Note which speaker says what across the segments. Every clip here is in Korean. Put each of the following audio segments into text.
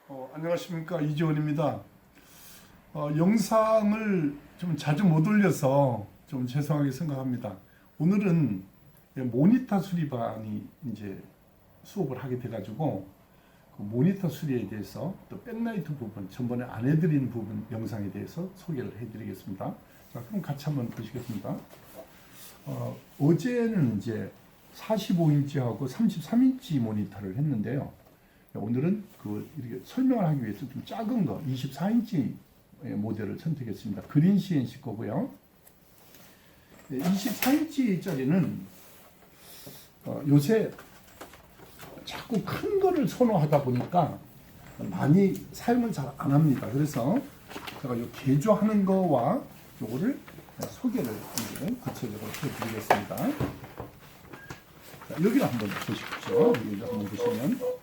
Speaker 1: 안녕하십니까, 이지원입니다. 영상을 좀 자주 못 올려서 좀 죄송하게 생각합니다. 오늘은 모니터 수리반이 이제 수업을 하게 돼가지고 그 모니터 수리에 대해서 또 백라이트 부분, 전번에 안 해드린 부분 영상에 대해서 소개를 해드리겠습니다. 자, 그럼 같이 한번 보시겠습니다. 어제는 이제 45인치하고 33인치 모니터를 했는데요. 오늘은 이렇게 설명을 하기 위해서 좀 작은 거 24인치 모델을 선택했습니다. 그린 CNC 거고요. 24인치짜리는 요새 자꾸 큰 거를 선호하다 보니까 많이 사용을 잘 안 합니다. 그래서 제가 요 개조하는 거와 요거를 소개를 이제 구체적으로 해드리겠습니다. 자, 여기를 한번 보십시오. 여기 한번 보시면.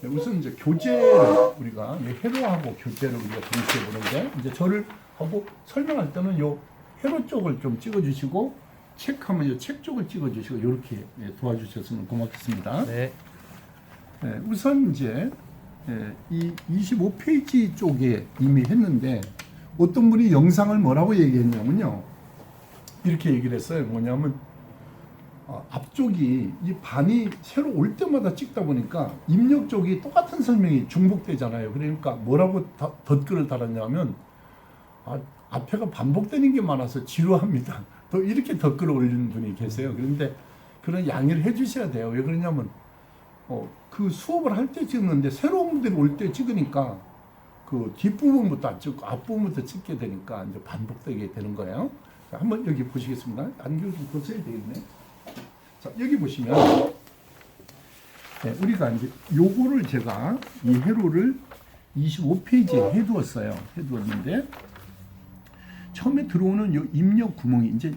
Speaker 1: 우선 이제 교재를 우리가 회로하고 교재를 우리가 동시에 보는데, 이제 저를 하고 설명할 때는 요 회로 쪽을 좀 찍어주시고, 책하면 요 책 쪽을 찍어주시고, 이렇게 도와주셨으면 고맙겠습니다.
Speaker 2: 네.
Speaker 1: 우선 이제 이 25페이지 쪽에 이미 했는데, 어떤 분이 영상을 뭐라고 얘기했냐면요, 이렇게 얘기를 했어요. 뭐냐면 앞쪽이 이 반이 새로 올 때마다 찍다 보니까 입력 쪽이 똑같은 설명이 중복되잖아요. 그러니까 뭐라고 덧글을 달았냐면 앞에가 반복되는 게 많아서 지루합니다. 또 이렇게 덧글을 올리는 분이 계세요. 그런데 그런 양해를 해주셔야 돼요. 왜 그러냐면 그 수업을 할 때 찍는데 새로운 분들이 올 때 찍으니까 그 뒷부분부터 안 찍고 앞부분부터 찍게 되니까 이제 반복되게 되는 거예요. 자, 한번 여기 보시겠습니다. 안경 좀 벗어야 되겠네. 자, 여기 보시면 우리가 이제 요거를 제가 이 회로를 25페이지에 해두었는데 처음에 들어오는 요 입력 구멍이 이제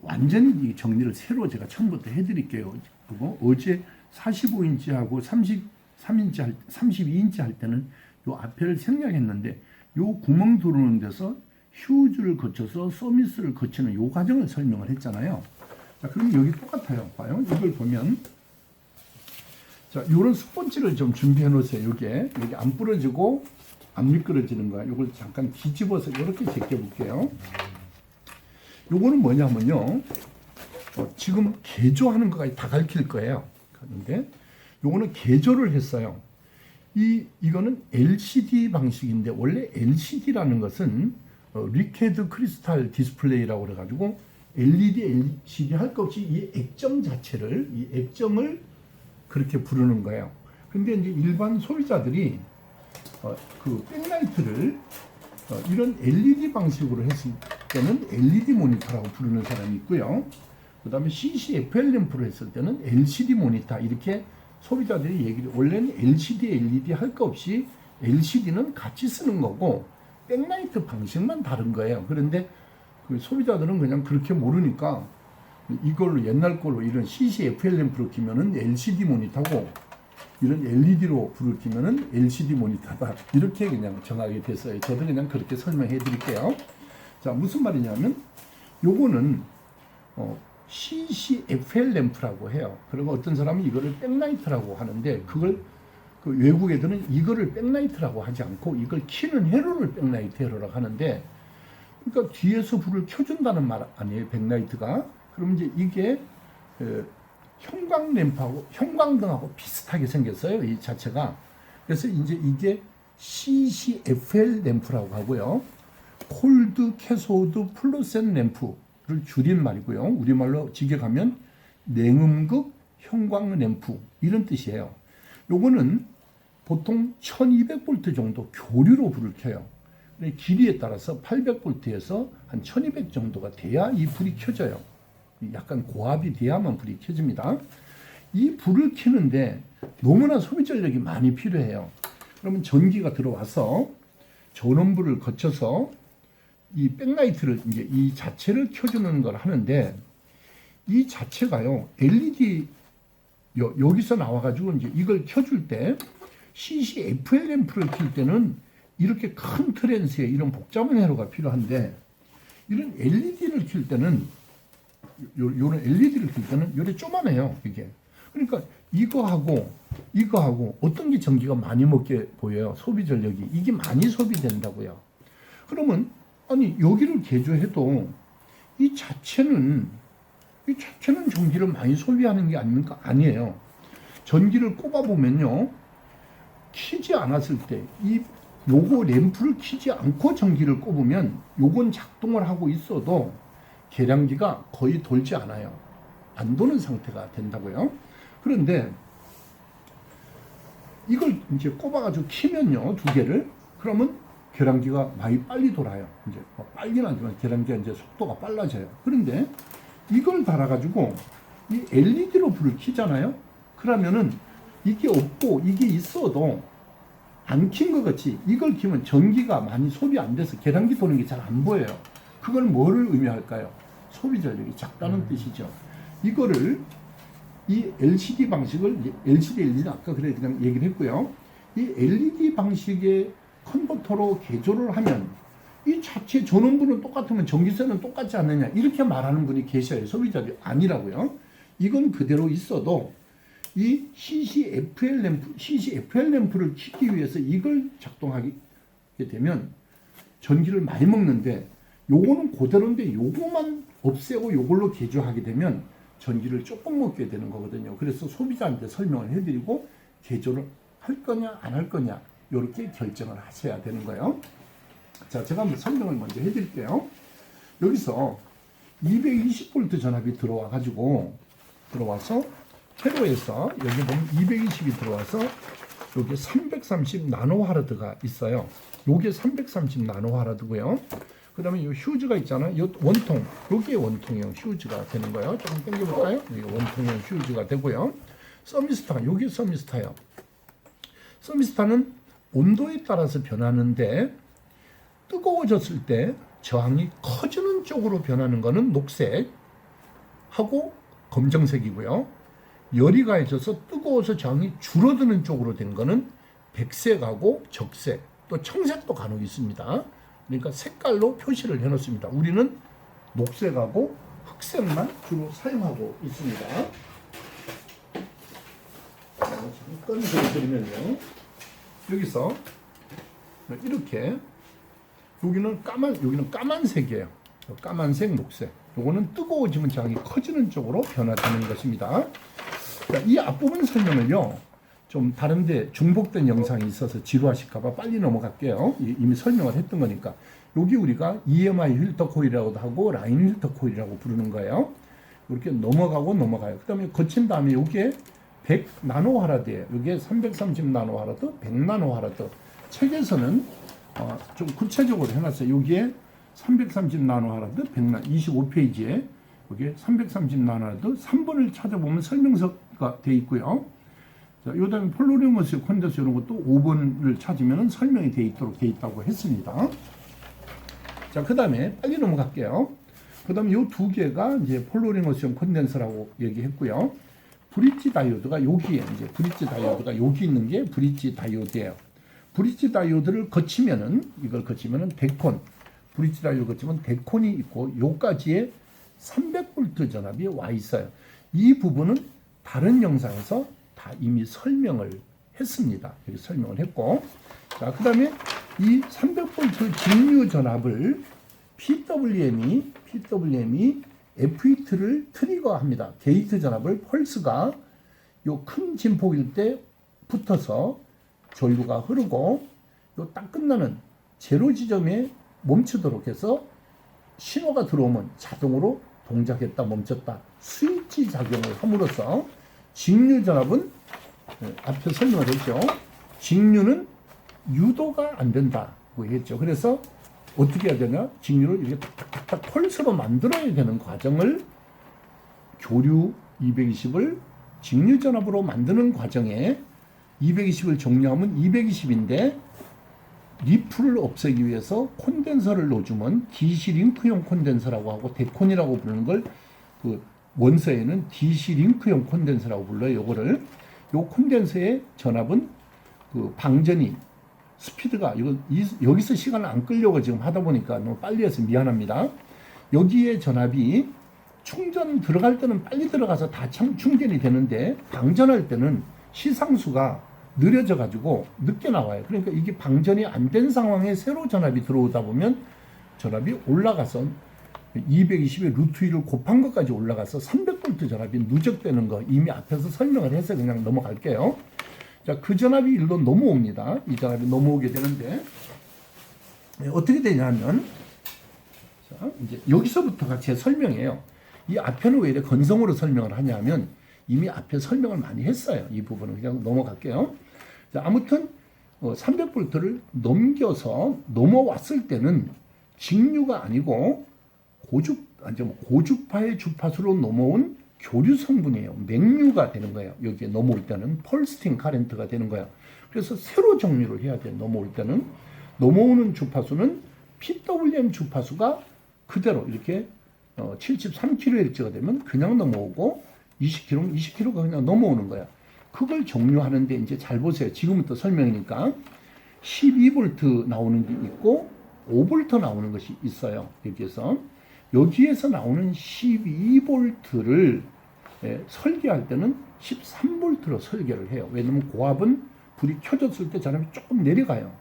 Speaker 1: 완전히 이 정리를 새로 제가 처음부터 해드릴게요. 그리고 어제 45인치하고 32인치 할 때는 요 앞에를 생략했는데 요 구멍 들어오는 데서 휴즈를 거쳐서 서미스를 거치는 요 과정을 설명을 했잖아요. 자, 그럼 여기 똑같아요. 봐요. 이걸 보면, 자, 요런 스폰지를 좀 준비해 놓으세요. 여기 안 부러지고 안 미끄러지는 거야. 요걸 잠깐 뒤집어서 이렇게 제껴 볼게요. 요거는 뭐냐면요, 지금 개조하는 것까지 다 가르칠 거예요. 그런데 요거는 개조를 했어요. 이거는 LCD 방식인데, 원래 LCD라는 것은 리퀴드 크리스탈 디스플레이라고 그래가지고 LED, LCD 할 것 없이 이 액정을 그렇게 부르는 거예요. 근데 이제 일반 소비자들이 그 백라이트를 이런 LED 방식으로 했을 때는 LED 모니터라고 부르는 사람이 있고요. 그 다음에 CCFL 램프로 했을 때는 LCD 모니터, 이렇게 소비자들이 얘기를, 원래는 LCD, LED 할 거 없이 LCD는 같이 쓰는 거고 백라이트 방식만 다른 거예요. 그런데 그 소비자들은 그냥 그렇게 모르니까 이걸로, 옛날 걸로 이런 CCFL 램프로 키면은 LCD 모니터고 이런 LED로 불을 키면은 LCD 모니터다, 이렇게 그냥 정하게 됐어요. 저도 그냥 그렇게 설명해 드릴게요. 자, 무슨 말이냐면 요거는 CCFL 램프라고 해요. 그리고 어떤 사람은 이거를 백라이트라고 하는데, 그걸 그 외국 애들은 이거를 백라이트라고 하지 않고 이걸 키는 회로를 백라이트 회로라고 하는데, 그러니까 뒤에서 불을 켜준다는 말 아니에요, 백라이트가. 그럼 이제 이게 형광 램프하고 형광등하고 비슷하게 생겼어요, 이 자체가. 그래서 이제 이게 CCFL 램프라고 하고요, 콜드 캐소드 플루센 램프를 줄인 말이고요. 우리말로 직역하면 냉음극 형광 램프, 이런 뜻이에요. 요거는 보통 1200V 정도 교류로 불을 켜요. 길이에 따라서 800V에서 한 1200 정도가 돼야 이 불이 켜져요. 약간 고압이 돼야만 불이 켜집니다. 이 불을 켜는데 너무나 소비 전력이 많이 필요해요. 그러면 전기가 들어와서 전원부를 거쳐서 이 백라이트를, 이제 이 자체를 켜주는 걸 하는데, 이 자체가요, LED 여기서 나와가지고 이제 이걸 켜줄 때 CCFL 램프를 켤 때는 이렇게 큰 트랜스에 이런 복잡한 회로가 필요한데, 이런 LED를 켤 때는 요런 LED를 켤 때는 요래 쪼만해요, 이게. 그러니까 이거하고 이거하고 어떤 게 전기가 많이 먹게 보여요? 소비 전력이. 이게 많이 소비된다고요. 그러면 아니 여기를 개조해도 이 자체는 전기를 많이 소비하는 게 아닙니까? 아니에요. 전기를 꼽아 보면요, 키지 않았을 때 이 요거 램프를 키지 않고 전기를 꼽으면 요건 작동을 하고 있어도 계량기가 거의 돌지 않아요. 안 도는 상태가 된다고요. 그런데 이걸 이제 꼽아가지고 키면요, 두 개를, 그러면 계량기가 많이 빨리 돌아요. 이제 빨리는 아니지만 계량기가 이제 속도가 빨라져요. 그런데 이걸 달아가지고 이 LED로 불을 켜잖아요. 그러면은 이게 없고 이게 있어도 안 킨 것 같이 이걸 켜면 전기가 많이 소비 안 돼서 계량기 도는 게 잘 안 보여요. 그걸 뭐를 의미할까요? 소비 전력이 작다는 뜻이죠. 이거를 이 LCD 방식을 LCD, LED는 아까 그래 그냥 얘기를 했고요. 이 LED 방식의 컨버터로 개조를 하면 이 자체 전원부는 똑같으면 전기세는 똑같지 않느냐 이렇게 말하는 분이 계셔요. 소비자들이 아니라고요. 이건 그대로 있어도 이 CCFL 램프를 켜기 위해서 이걸 작동하게 되면 전기를 많이 먹는데 요거는 그대로인데 요거만 없애고 요걸로 개조하게 되면 전기를 조금 먹게 되는 거거든요. 그래서 소비자한테 설명을 해드리고 개조를 할 거냐 안 할 거냐 이렇게 결정을 하셔야 되는 거예요. 자, 제가 한번 설명을 먼저 해드릴게요. 여기서 220V 전압이 들어와서 회로에서 여기 보면 220이 들어와서 여기 330 나노파라드가 있어요. 요게 330 나노파라드고요. 그 다음에 이 휴즈가 있잖아요. 이 원통, 여기에 원통형 휴즈가 되는 거예요. 조금 당겨볼까요? 이게 원통형 휴즈가 되고요. 서미스타, 여기 서미스타요. 서미스타는 온도에 따라서 변하는데 뜨거워졌을 때 저항이 커지는 쪽으로 변하는 거는 녹색하고 검정색이고요. 열이 가해져서 뜨거워서 저항이 줄어드는 쪽으로 된 거는 백색하고 적색, 또 청색도 간혹 있습니다. 그러니까 색깔로 표시를 해놓습니다. 우리는 녹색하고 흑색만 주로 사용하고 있습니다. 잠깐 보여드리면요, 여기서 이렇게 여기는 까만색이에요. 까만색, 녹색. 요거는 뜨거워지면 저항이 커지는 쪽으로 변화되는 것입니다. 자, 이 앞부분 설명을요, 좀 다른데 중복된 영상이 있어서 지루하실까봐 빨리 넘어갈게요. 이미 설명을 했던 거니까. 여기 우리가 EMI 필터 코일이라고도 하고 라인 필터 코일이라고 부르는 거예요. 이렇게 넘어가요. 그 다음에 거친 다음에 여기에 100 나노파라드예요. 여기에 330 나노파라드, 100 나노파라드. 책에서는 좀 구체적으로 해놨어요. 여기에 330 나노파라드, 25페이지에 여기에 330 나노파라드 3번을 찾아보면 설명서가 되어 있고요. 자, 요 다음에 폴로리머스 콘덴서 이런 것도 5번을 찾으면 설명이 되어 있도록 되어 있다고 했습니다. 자, 그 다음에 빨리 넘어갈게요. 그 다음에 요 두 개가 이제 폴로리머스 콘덴서라고 얘기했고요. 브릿지 다이오드가 여기에 이제 브릿지 다이오드가 여기 있는 게 브릿지 다이오드예요. 브릿지 다이오드를 이걸 거치면은 데콘, 브릿지 다이오드 거치면 데콘이 있고 요까지의 300V 전압이 와 있어요. 이 부분은 다른 영상에서 다 이미 설명을 했습니다. 여기 설명을 했고, 자, 그 다음에 이 300V 직류 전압을 PWM이 F2를 트리거합니다. 게이트 전압을 펄스가 요 큰 진폭일 때 붙어서 전류가 흐르고 요 딱 끝나는 제로 지점에 멈추도록 해서 신호가 들어오면 자동으로 동작했다 멈췄다 스위치 작용을 함으로써 직류 전압은 앞에 설명을 했죠. 직류는 유도가 안 된다고 했죠. 그래서 어떻게 해야 되냐? 직류를 이렇게 탁탁탁 펄스로 만들어야 되는 과정을 교류 220을 직류 전압으로 만드는 과정에 220을 정리하면 220인데 리프를 없애기 위해서 콘덴서를 넣어주면 DC 링크용 콘덴서라고 하고 데콘이라고 부르는 걸 그 원서에는 DC 링크용 콘덴서라고 불러요. 요거를 요 콘덴서의 전압은 그 방전이 스피드가 여기서 시간을 안 끌려고 지금 하다 보니까 너무 빨리 해서 미안합니다. 여기에 전압이 충전 들어갈 때는 빨리 들어가서 다 충전이 되는데 방전할 때는 시상수가 느려져 가지고 늦게 나와요. 그러니까 이게 방전이 안 된 상황에 새로 전압이 들어오다 보면 전압이 올라가서 220의 루트 1을 곱한 것까지 올라가서 300V 전압이 누적되는 거 이미 앞에서 설명을 해서 그냥 넘어갈게요. 자, 그 전압이 일로 넘어옵니다. 이 전압이 넘어오게 되는데 어떻게 되냐면 자, 이제 여기서부터가 제 설명이에요. 이 앞에는 왜 이렇게 건성으로 설명을 하냐면 이미 앞에 설명을 많이 했어요. 이 부분은 그냥 넘어갈게요. 자, 아무튼 300V를 넘겨서 넘어왔을 때는 직류가 아니고 고주파의 주파수로 넘어온 교류 성분이에요. 맥류가 되는 거예요. 여기에 넘어올 때는 펄스팅 카렌트가 되는 거예요. 그래서 세로 정류를 해야 돼요. 넘어올 때는 넘어오는 주파수는 PWM 주파수가 그대로 이렇게 73kHz가 되면 그냥 넘어오고 20kg가 그냥 넘어오는 거야. 그걸 정류하는데 이제 잘 보세요. 지금부터 설명이니까 12V 나오는 게 있고 5V 나오는 것이 있어요. 여기에서 나오는 12V를 설계할 때는 13V로 설계를 해요. 왜냐면 고압은 불이 켜졌을 때 전압이 조금 내려가요.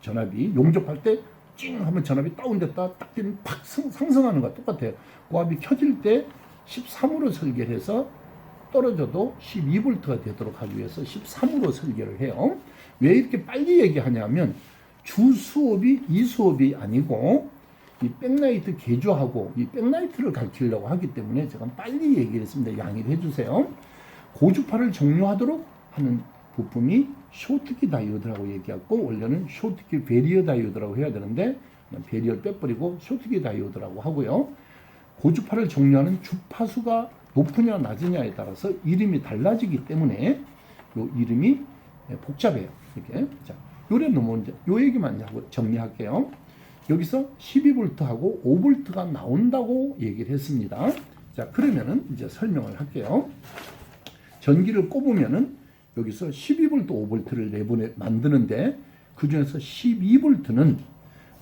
Speaker 1: 전압이 용접할 때 찡 하면 전압이 다운됐다 딱 되면 팍 상승하는 거와 똑같아요. 고압이 켜질 때 13으로 설계를 해서 떨어져도 12V가 되도록 하기 위해서 13으로 설계를 해요. 왜 이렇게 빨리 얘기하냐면 주 수업이 이 수업이 아니고 이 백라이트 개조하고 이 백라이트를 가르치려고 하기 때문에 제가 빨리 얘기를 했습니다. 양해를 해주세요. 고주파를 정류하도록 하는 부품이 쇼트키 다이오드라고 얘기하고 원래는 쇼트키 베리어 다이오드라고 해야 되는데 베리어를 빼버리고 쇼트키 다이오드라고 하고요. 고주파를 정류하는 주파수가 높으냐 낮으냐에 따라서 이름이 달라지기 때문에 요 이름이 복잡해요. 이렇게. 자, 요래 넘어온 요 얘기만 하고 정리할게요. 여기서 12V하고 5V가 나온다고 얘기를 했습니다. 자, 그러면은 이제 설명을 할게요. 전기를 꼽으면은 여기서 12V, 5V를 만드는데 그 중에서 12V는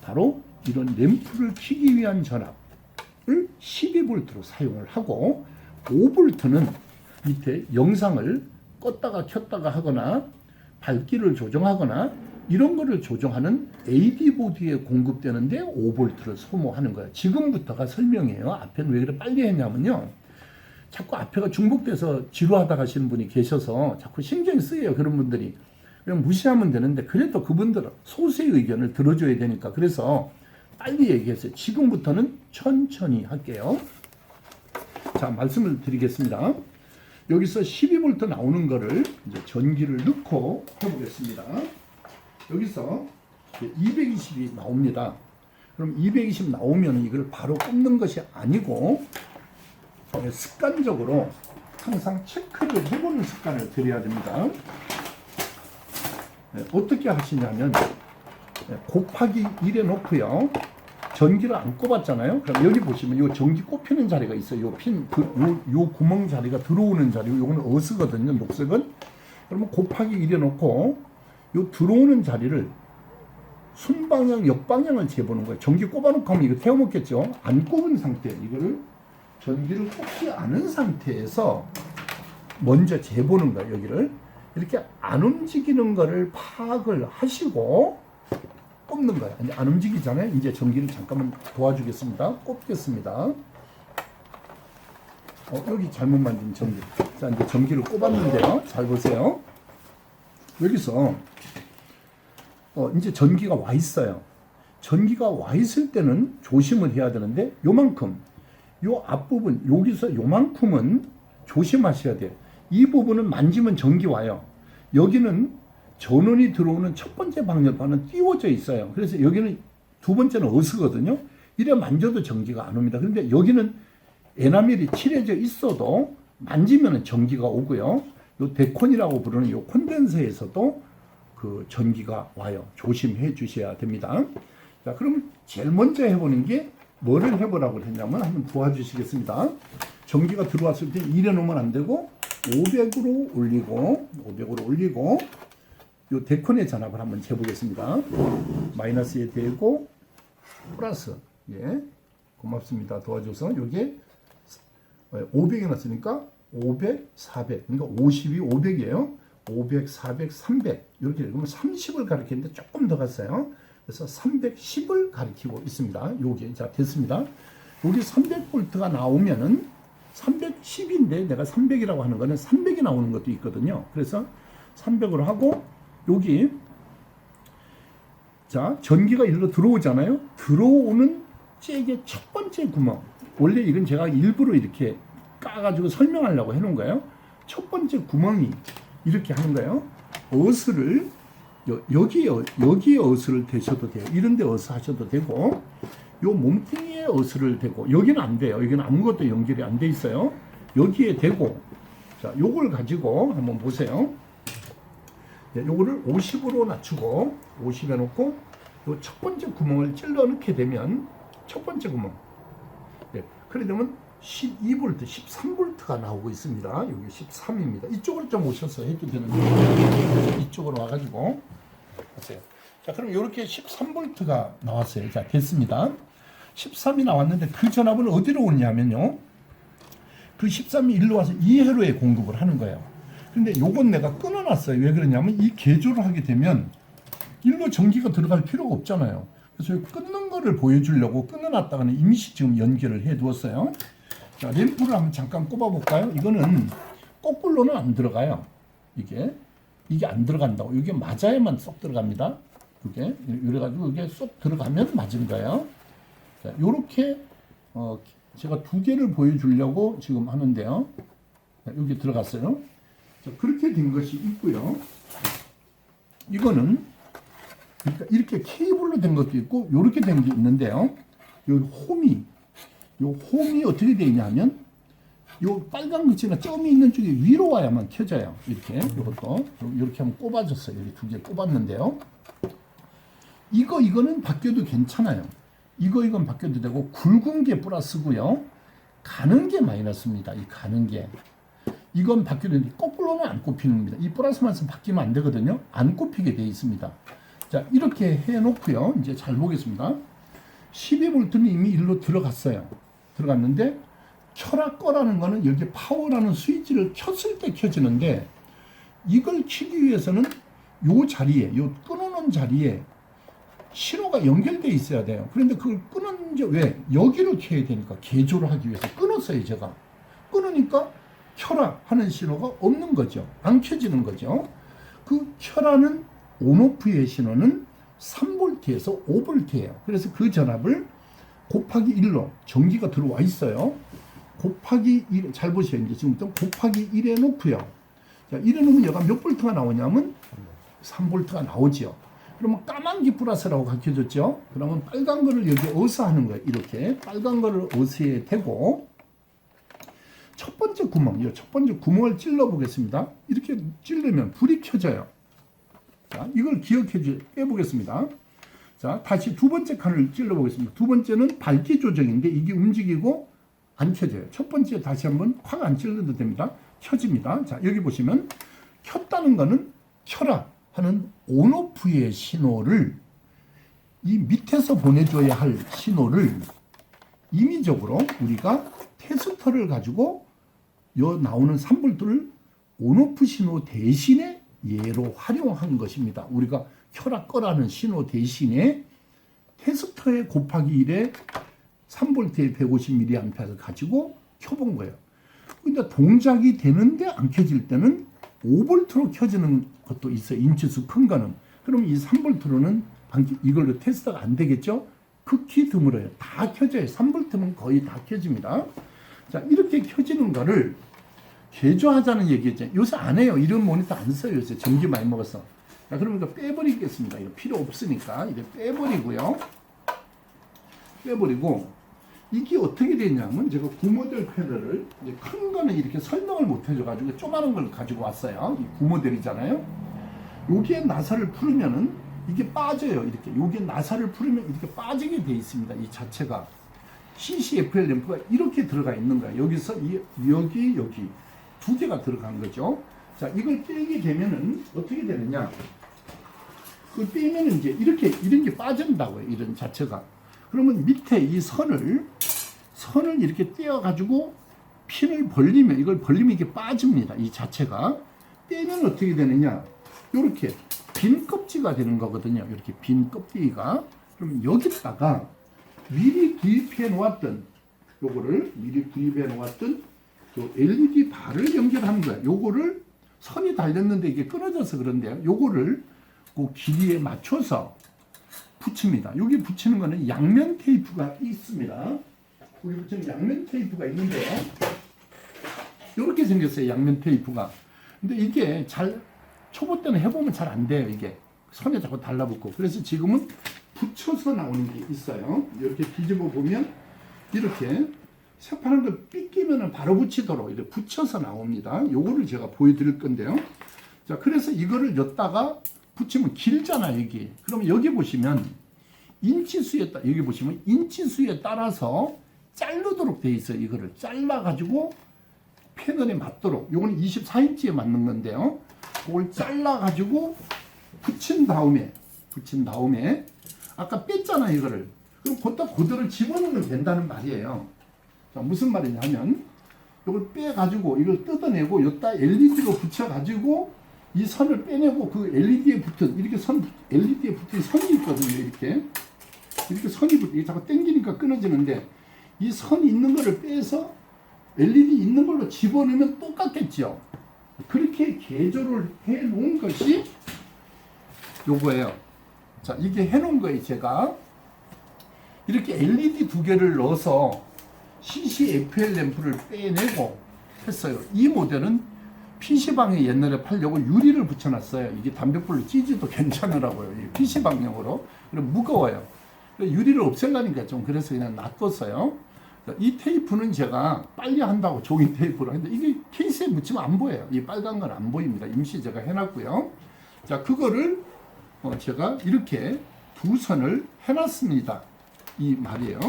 Speaker 1: 바로 이런 램프를 켜기 위한 전압을 12V로 사용을 하고 5V는 밑에 영상을 껐다가 켰다가 하거나 밝기를 조정하거나 이런 거를 조정하는 AD 보드에 공급되는데 5V를 소모하는 거예요. 지금부터가 설명이에요. 앞에는 왜 그래 빨리 했냐면요. 자꾸 앞에가 중복돼서 지루하다 하시는 분이 계셔서 자꾸 신경이 쓰여요. 그런 분들이. 그냥 무시하면 되는데 그래도 그분들은 소수의 의견을 들어줘야 되니까 그래서 빨리 얘기했어요. 지금부터는 천천히 할게요. 자, 말씀을 드리겠습니다. 여기서 12V 나오는 거를 이제 전기를 넣고 해보겠습니다. 여기서 220이 나옵니다. 그럼 220 나오면 이걸 바로 꼽는 것이 아니고 습관적으로 항상 체크를 해보는 습관을 들여야 됩니다. 어떻게 하시냐면 곱하기 1해 놓고요. 전기를 안 꼽았잖아요. 그럼 여기 보시면 이 전기 꼽히는 자리가 있어요. 요 구멍 자리가 들어오는 자리고 요거는 어스거든요. 녹색은. 그러면 곱하기 1해 놓고 요 들어오는 자리를 순방향, 역방향을 재보는 거예요. 전기 꼽아놓고 하면 이거 태워먹겠죠. 안 꼽은 상태, 이거를 전기를 꼽지 않은 상태에서 먼저 재보는 거예요. 여기를 이렇게 안 움직이는 거를 파악을 하시고 꼽는 거예요. 이제 안 움직이잖아요. 이제 전기를 잠깐만 도와주겠습니다. 꼽겠습니다. 여기 잘못 만든 전기. 자, 이제 전기를 꼽았는데요. 잘 보세요. 여기서 이제 전기가 와 있어요. 전기가 와 있을 때는 조심을 해야 되는데 요만큼 요 앞부분 여기서 요만큼은 조심하셔야 돼요. 이 부분은 만지면 전기 와요. 여기는 전원이 들어오는 첫 번째 방열판은 띄워져 있어요. 그래서 여기는 두 번째는 어스거든요. 이래 만져도 전기가 안 옵니다. 그런데 여기는 에나멜이 칠해져 있어도 만지면 전기가 오고요. 요 데콘이라고 부르는 요 콘덴서에서도 그 전기가 와요. 조심해 주셔야 됩니다. 자, 그럼 제일 먼저 해보는 게 뭐를 해보라고 했냐면 한번 도와주시겠습니다. 전기가 들어왔을 때 이래 놓으면 안 되고 500으로 올리고 요 데콘의 전압을 한번 재보겠습니다. 마이너스에 대고 플러스. 예, 고맙습니다. 도와줘서 요게 500이 났으니까 500, 400. 그러니까 50이 500이에요. 500, 400, 300 이렇게 그러면 30을 가리키는데 조금 더 갔어요. 그래서 310을 가리키고 있습니다. 여기 자 됐습니다. 여기 300V가 나오면은 310인데 내가 300이라고 하는 거는 300이 나오는 것도 있거든요. 그래서 300으로 하고 여기 자 전기가 일로 들어오잖아요. 들어오는 잭의 첫 번째 구멍, 원래 이건 제가 일부러 이렇게 까가지고 설명하려고 해놓은 거예요. 첫 번째 구멍이 이렇게 하는 거예요. 어스를 여기에 어스를 대셔도 돼요. 이런데 어스 하셔도 되고, 요 몸뚱이에 어스를 대고, 여기는 안 돼요. 여기는 아무것도 연결이 안 돼 있어요. 여기에 대고, 자, 요걸 가지고 한번 보세요. 네, 요거를 50으로 낮추고 50에 놓고 요 첫 번째 구멍을 찔러 넣게 되면 첫 번째 구멍, 네, 그래 되면 12V, 13V가 나오고 있습니다. 여기 13입니다. 이쪽으로 좀 오셔서 해도 되는데 이쪽으로 와가지고 하세요. 자, 그럼 이렇게 13V가 나왔어요. 자, 됐습니다. 13이 나왔는데 그 전압은 어디로 오냐면요. 그 13이 일로 와서 2회로에 공급을 하는 거예요. 근데 요건 내가 끊어놨어요. 왜 그러냐면 이 개조를 하게 되면 일로 전기가 들어갈 필요가 없잖아요. 그래서 끊는 거를 보여주려고 끊어놨다가는 임시 지금 연결을 해 두었어요. 자, 램프를 한번 잠깐 꼽아 볼까요? 이거는 거꾸로는 안 들어가요. 이게 안 들어간다고. 이게 맞아야만 쏙 들어갑니다. 이게 이래가지고 이게 쏙 들어가면 맞은 거예요. 자, 요렇게 제가 두 개를 보여주려고 지금 하는데요. 자, 여기 들어갔어요. 자, 그렇게 된 것이 있고요. 이거는 그러니까 이렇게 케이블로 된 것도 있고 이렇게 된 게 있는데요. 요 홈이 어떻게 되어 있냐면 요 빨간 글씨나 점이 있는 쪽에 위로 와야만 켜져요. 이렇게 이것도 이렇게 하면 꼽아줬어요. 여기 두 개 꼽았는데요. 이거는 바뀌어도 괜찮아요. 이건 바뀌어도 되고 굵은 게 플러스고요. 가는 게 마이너스입니다. 이 가는 게. 이건 바뀌어도 되는데 거꾸로는 안 꼽히는 겁니다. 이 플러스만 바뀌면 안 되거든요. 안 꼽히게 되어 있습니다. 자, 이렇게 해놓고요. 이제 잘 보겠습니다. 12V는 이미 일로 들어갔어요. 들어갔는데 켜라 꺼라는 거는 여기 파워라는 스위치를 켰을 때 켜지는데 이걸 켜기 위해서는 요 자리에, 요 끊어놓은 자리에 신호가 연결돼 있어야 돼요. 그런데 그걸 끊은 게 왜? 여기로 켜야 되니까 개조를 하기 위해서 끊었어요. 제가 끊으니까 켜라 하는 신호가 없는 거죠. 안 켜지는 거죠. 그 켜라는 온오프의 신호는 3V에서 5V예요. 그래서 그 전압을 곱하기 1로 전기가 들어와 있어요. 곱하기 1, 잘 보세요. 이제 지금부터 곱하기 1에 놓고요. 자, 1에 놓으면 얘가 몇 볼트가 나오냐면 3V가 나오죠. 그러면 까만 게 플러스라고 가르쳐줬죠. 그러면 빨간 거를 여기 어서 하는 거예요. 이렇게 빨간 거를 어서에 대고 첫 번째 구멍, 이 첫 번째 구멍을 찔러 보겠습니다. 이렇게 찌르면 불이 켜져요. 자, 이걸 빼보겠습니다. 자, 다시 두 번째 칸을 찔러 보겠습니다. 두 번째는 밝기 조정인데 이게 움직이고 안 켜져요. 첫 번째 다시 한번 확 안 찔러도 됩니다. 켜집니다. 자, 여기 보시면 켰다는 거는 켜라 하는 온오프의 신호를 이 밑에서 보내줘야 할 신호를 임의적으로 우리가 테스터를 가지고 요 나오는 3V를 온오프 신호 대신에 얘로 활용한 것입니다. 우리가 켜라 꺼라는 신호 대신에 테스터에 곱하기 1에 3V에 150mA를 가지고 켜본 거예요. 근데 동작이 되는데 안 켜질 때는 5V로 켜지는 것도 있어요. 인치수 큰 거는. 그럼 이 3V로는 이걸로 테스트가 안 되겠죠? 극히 드물어요. 다 켜져요. 3V면 거의 다 켜집니다. 자, 이렇게 켜지는 거를 개조하자는 얘기죠. 요새 안 해요. 이런 모니터 안 써요. 요새 전기 많이 먹어서. 자, 그러면 이거 빼버리겠습니다. 이거 필요 없으니까. 이거 빼버리고요. 빼버리고, 이게 어떻게 되냐면, 제가 9모델 패널을, 이제 큰 거는 이렇게 설명을 못 해줘가지고, 조그마한 걸 가지고 왔어요. 이 9모델이잖아요. 여기에 나사를 풀으면은, 이게 빠져요. 이렇게. 여기에 나사를 풀으면 이렇게 빠지게 돼 있습니다. 이 자체가. CCFL 램프가 이렇게 들어가 있는 거예요. 여기서 여기 두 개가 들어간 거죠. 자, 이걸 빼게 되면은 어떻게 되느냐? 그걸 빼면은 이제 이런 게 빠진다고요. 이런 자체가. 그러면 밑에 이 선을 이렇게 떼어 가지고 핀을 벌리면 이걸 벌리면 이게 빠집니다. 이 자체가 빼면 어떻게 되느냐? 이렇게 빈 껍질가 되는 거거든요. 이렇게 빈 껍데기가. 그럼 여기다가 미리 구입해 놓았던 요거를 미리 구입해 놓았던 요 LED 바를 연결하는 거예요. 요거를 선이 달렸는데 이게 끊어져서 그런데요. 요거를 그 길이에 맞춰서 붙입니다. 여기 붙이는 거는 양면 테이프가 있습니다. 여기 붙이는 양면 테이프가 있는데요. 이렇게 생겼어요. 양면 테이프가. 근데 이게 초보 때는 해보면 잘 안 돼요. 이게 선에 자꾸 달라붙고. 그래서 지금은 붙여서 나오는 게 있어요. 이렇게 뒤집어 보면 이렇게 새파란 걸 삐끼면 바로 붙이도록 이렇게 붙여서 나옵니다. 요거를 제가 보여드릴 건데요. 자, 그래서 이거를 엿다가 붙이면 길잖아, 여기. 그럼 여기 보시면 인치수에 여기 보시면 인치수에 따라서 자르도록 돼 있어요. 이거를 잘라가지고 패널에 맞도록. 요거는 24인치에 맞는 건데요. 그걸 잘라가지고 붙인 다음에 아까 뺐잖아, 이거를. 그럼 그것도 그대로 집어넣으면 된다는 말이에요. 자, 무슨 말이냐면 이걸 빼가지고 이걸 뜯어내고 여기다 LED로 붙여가지고 이 선을 빼내고 그 LED에 붙은 이렇게 LED에 붙은 선이 있거든요. 이렇게 선이 이게 자꾸 당기니까 끊어지는데 이 선이 있는 거를 빼서 LED 있는 걸로 집어넣으면 똑같겠죠. 그렇게 개조를 해 놓은 것이 요거예요. 자, 이게 해 놓은 거예요. 제가 이렇게 LED 두 개를 넣어서 CCFL 램프를 빼내고 했어요. 이 모델은 PC방에 옛날에 팔려고 유리를 붙여놨어요. 이게 담배불로 찌지도 괜찮으라고요. PC방용으로. 그럼 무거워요. 유리를 없애려니까 좀 그래서 그냥 놔뒀어요. 이 테이프는 제가 빨리 한다고 종이 테이프로 했는데 이게 케이스에 묻히면 안 보여요. 이 빨간 건 안 보입니다. 임시 제가 해놨고요. 자, 그거를 제가 이렇게 두 선을 해놨습니다. 이 말이에요.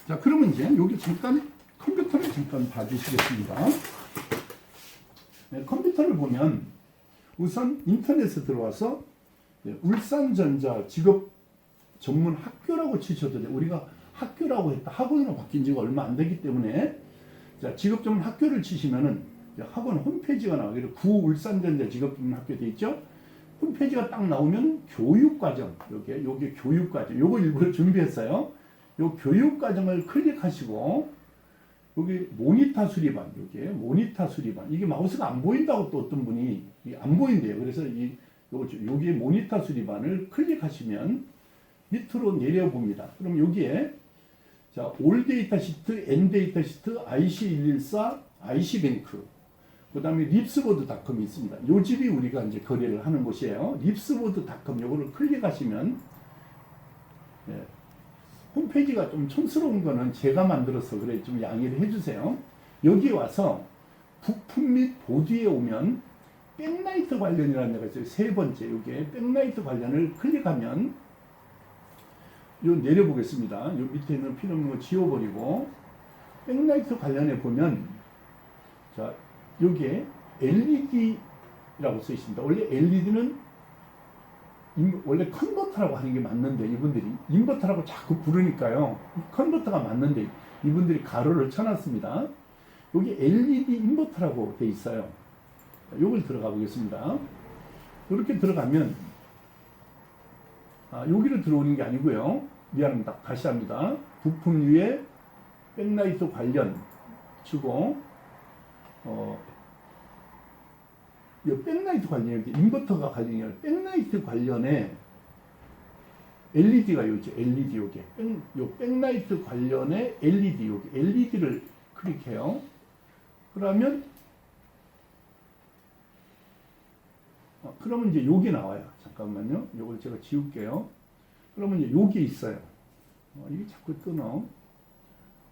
Speaker 1: 자, 그러면 이제 여기 잠깐 컴퓨터를 잠깐 봐주시겠습니다. 네, 컴퓨터를 보면 우선 인터넷에 들어와서 울산전자 직업 전문 학교라고 치셔도 돼요. 우리가 학교라고 했다. 학원으로 바뀐 지가 얼마 안 되기 때문에 자, 직업 전문 학교를 치시면은 학원 홈페이지가 나와요. 구 울산전자 직업 전문 학교 돼 있죠. 홈페이지가 딱 나오면 교육과정, 요게 교육과정, 요거 일부러 준비했어요. 요 교육과정을 클릭하시고 여기 모니터 수리반, 모니터 수리반, 이게 마우스가 안 보인다고 또 어떤 분이 안 보인대요. 그래서 여기에 모니터 수리반을 클릭하시면 밑으로 내려봅니다. 그럼 여기에 자, 올 데이터 시트, N 데이터 시트, IC114, IC뱅크, 그 다음에 립스보드닷컴이 있습니다. 요 집이 우리가 이제 거래를 하는 곳이에요. 립스보드닷컴 요거를 클릭하시면 홈페이지가 좀 촌스러운 거는 제가 만들어서 그래 좀 양해를 해주세요. 여기 와서 부품 및 보드에 오면 백라이트 관련이라는 데가 있어요. 세 번째 여기에 백라이트 관련을 클릭하면 요 내려보겠습니다. 요 밑에 있는 필요없는 거 지워버리고 백라이트 관련해 보면 자, 여기에 LED라고 써 있습니다. 원래 LED는 원래 컨버터라고 하는 게 맞는데 이분들이 인버터라고 자꾸 부르니까요. 컨버터가 맞는데 이분들이 가로를 쳐놨습니다. 여기 LED 인버터라고 돼 있어요. 요걸 들어가 보겠습니다. 이렇게 들어가면 여기로 들어오는 게 아니고요. 미안합니다. 다시 합니다. 부품 위에 백라이트 관련 치고 이 백라이트 관련이 인버터가 관련이 아니라 백라이트 관련에 LED가 요지 LED 요게 요 백라이트 관련에 LED 요게 LED를 클릭해요. 그러면 그러면 이제 요게 나와요. 잠깐만요. 요걸 제가 지울게요. 그러면 이제 요게 있어요. 이게 자꾸 끊어.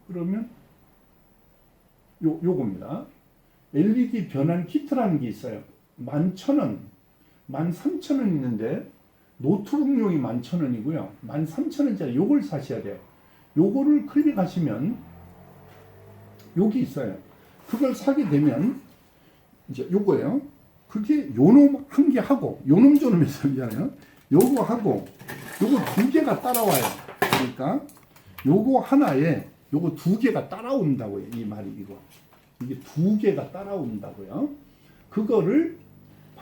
Speaker 1: 그러면 요겁니다. LED 변환 키트라는 게 있어요. 11,000원, 13,000원 있는데 노트북용이 11,000원이고요. 13,000원짜리 요걸 사셔야 돼요. 요거를 클릭하시면 여기 있어요. 그걸 사게 되면 이제 요거예요. 그게 요놈 한 개 하고 요놈 저놈에서 있잖아요. 요거 하고 요거 두 개가 따라와요. 그러니까 요거 하나에 요거 두 개가 따라온다고요. 이 말이 이게 두 개가 따라온다고요. 그거를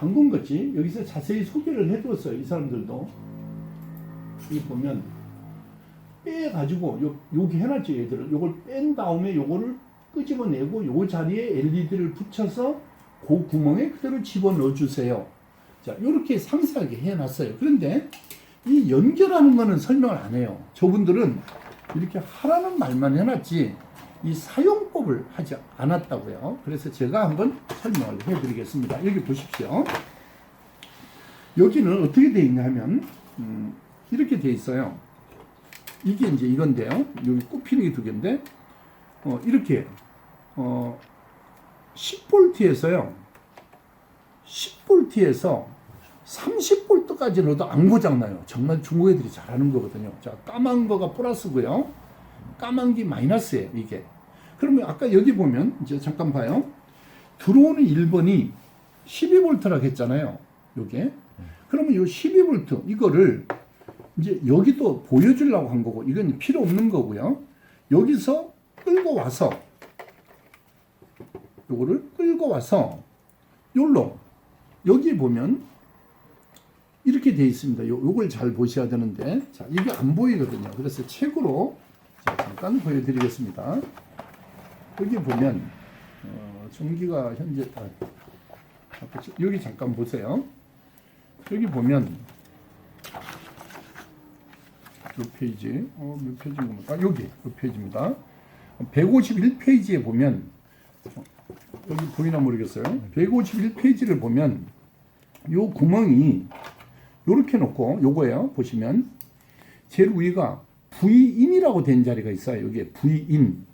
Speaker 1: 방금 같이 여기서 자세히 소개를 해두었어요. 이 사람들도. 여기 보면 빼가지고 여기 해놨죠. 얘들을. 요걸 뺀 다음에 요거를 끄집어내고 요 자리에 LED를 붙여서 그 구멍에 그대로 집어넣어 주세요. 자, 요렇게 상세하게 해놨어요. 그런데 이 연결하는 거는 설명을 안 해요. 저분들은 이렇게 하라는 말만 해놨지 이 사용법을 하지 않았다고요. 그래서 제가 한번 설명을 해드리겠습니다. 여기 보십시오. 여기는 어떻게 되어 있냐 하면 이렇게 되어 있어요. 이게 이제 이건데요. 여기 꼽히는 게 두 개인데 이렇게 10V에서요. 10V에서 30V까지 넣어도 안 고장나요. 정말 중국 애들이 잘하는 거거든요. 자, 까만 거가 플러스고요. 까만 게 마이너스예요. 이게. 그러면 아까 여기 보면 이제 잠깐 봐요. 들어오는 1번이 12V라고 했잖아요. 요게. 그러면 요 12V 이거를 이제 여기도 보여주려고 한 거고 이건 필요 없는 거고요. 여기서 끌고 와서 요거를 끌고 와서 요로 여기 보면 이렇게 되어 있습니다. 요걸 잘 보셔야 되는데 자, 이게 안 보이거든요. 그래서 책으로 잠깐 보여드리겠습니다. 여기 보면 전기가 현재 여기 잠깐 보세요. 여기 보면 요 페이지 몇 페이지인 겁니까? 여기 요 페이지입니다. 151페이지에 보면 여기 보이나 모르겠어요. 151페이지를 보면 요 구멍이 요렇게 놓고 요거예요. 보시면 제일 위가 V인이라고 된 자리가 있어요. 여기에 V인.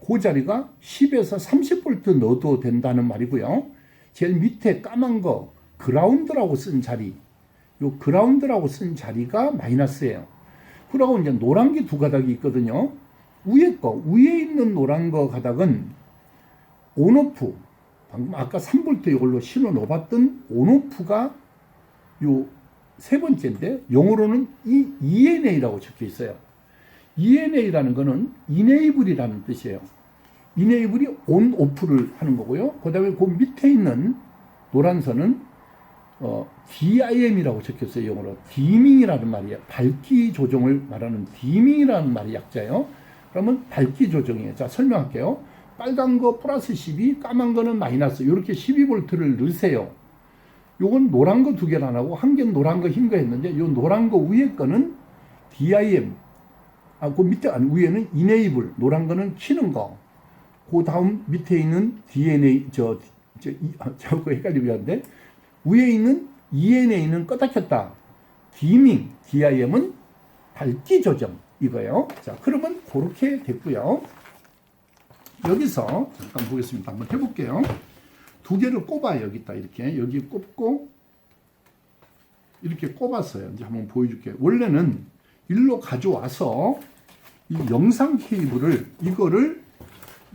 Speaker 1: 그 자리가 10에서 30V 넣어도 된다는 말이고요. 제일 밑에 까만 거 그라운드라고 쓴 자리. 요 그라운드라고 쓴 자리가 마이너스예요. 그러고 이제 노란 게 두 가닥이 있거든요. 위에 있는 노란 거 가닥은 온오프. 방금 아까 3V 이걸로 신호 넣어봤던 온오프가 요 세 번째인데 영어로는 ENA라고 적혀 있어요. ENA라는 거는 Enable이라는 뜻이에요. Enable이 on, off를 하는 거고요. 그 다음에 그 밑에 있는 노란 선은 DIM이라고 적혔어요. 영어로. 디밍이라는 말이에요. 밝기 조정을 말하는 디밍이라는 말이 약자예요. 그러면 밝기 조정이에요. 자, 설명할게요. 빨간 거 플러스 12, 까만 거는 마이너스. 이렇게 12V를 넣으세요. 요건 노란 거 두 개를 안 하고 한 개는 노란 거 흰 거 했는데 요 노란 거 위에 거는 DIM. 그 밑에 위에는 Enable. 노란 거는 켜는 거. 그 다음 밑에 있는 DNA 자꾸 헷갈리게 하는데 위에 있는 ENA는 껐다 켰다. 디밍, DIM은 밝기 조정 이거예요. 자, 그러면 그렇게 됐고요. 여기서 잠깐 보겠습니다. 한번 해볼게요. 두 개를 꼽아요. 여기다 이렇게 여기 꼽고 이렇게 꼽았어요. 이제 한번 보여줄게요. 원래는 일로 가져와서 이 영상 케이블을 이거를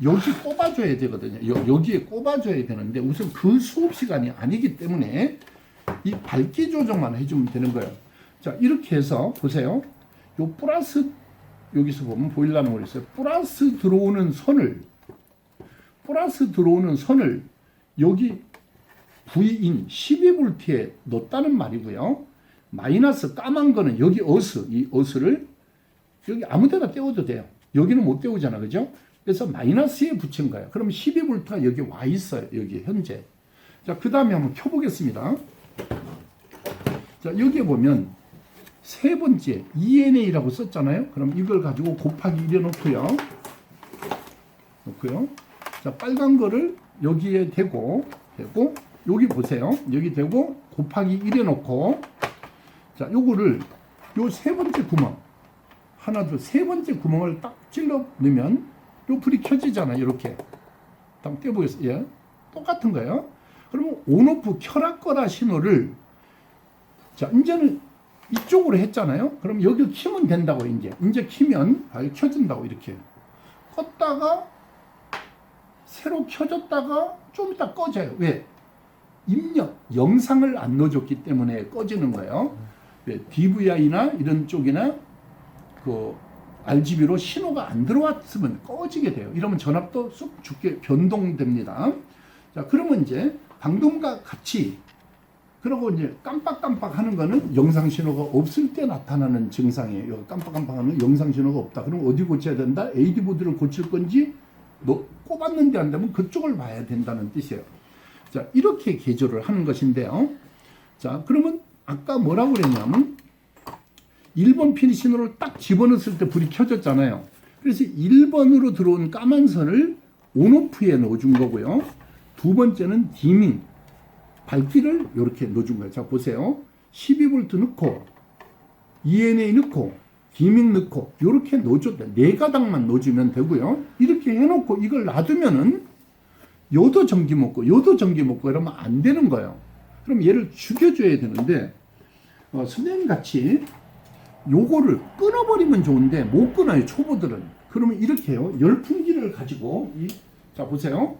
Speaker 1: 여기 꼽아줘야 되거든요. 여기에 꼽아줘야 되는데 우선 그 수업 시간이 아니기 때문에 이 밝기 조정만 해주면 되는 거예요. 자, 이렇게 해서 보세요. 요 플러스 여기서 보면 보일라는 거 있어요. 플러스 들어오는 선을 여기 V인 12V에 넣었다는 말이고요. 마이너스 까만 거는 여기 이 어스를 여기 아무 데나 떼워도 돼요. 여기는 못 떼우잖아. 그죠? 그래서 마이너스에 붙인 거예요. 그럼 12V가 여기 와 있어요. 여기 현재. 자, 그 다음에 한번 켜보겠습니다. 자, 여기에 보면 세 번째 ENA라고 썼잖아요. 그럼 이걸 가지고 곱하기 1에 놓고요. 자, 빨간 거를 여기에 대고 여기 보세요. 여기 대고 곱하기 1에 놓고 자, 요거를 요 세 번째 구멍 하나 둘 세 번째 구멍을 딱 찔러 넣으면 요 불이 켜지잖아요. 이렇게 딱 떼보겠어요. 예. 똑같은 거예요. 그러면 온오프 켜라 꺼라 신호를 자, 이제는 이쪽으로 했잖아요. 그럼 여기 키면 된다고 이제 키면 켜진다고 이렇게 껐다가 새로 켜졌다가 좀 이따 꺼져요. 왜? 영상을 안 넣어줬기 때문에 꺼지는 거예요. 왜? DVI나 이런 쪽이나 그 RGB로 신호가 안 들어왔으면 꺼지게 돼요. 이러면 전압도 쑥 죽게 변동됩니다. 자, 그러면 이제 방금과 같이 그리고 이제 깜빡깜빡 하는 거는 영상 신호가 없을 때 나타나는 증상이에요. 깜빡깜빡 하는 건 영상 신호가 없다. 그럼 어디 고쳐야 된다? AD 보드를 고칠 건지 꼽았는데 안 되면 그쪽을 봐야 된다는 뜻이에요. 자, 이렇게 개조를 하는 것인데요. 자, 그러면 아까 뭐라고 그랬냐면 1번 핀 신호를 딱 집어넣었을 때 불이 켜졌잖아요. 그래서 1번으로 들어온 까만 선을 온오프에 넣어준 거고요. 두 번째는 디밍, 밝기를 이렇게 넣어준 거예요. 자, 보세요. 12V 넣고 ENA 넣고 디밍 넣고 이렇게 넣어줬다. 4가닥만 넣어주면 되고요. 이렇게 해놓고 이걸 놔두면은 요도 전기 먹고 요도 전기 먹고 이러면 안 되는 거예요. 그럼 얘를 죽여줘야 되는데 선생님 같이 요거를 끊어버리면 좋은데 못 끊어요. 초보들은. 그러면 이렇게 해요. 열풍기를 가지고 자 보세요.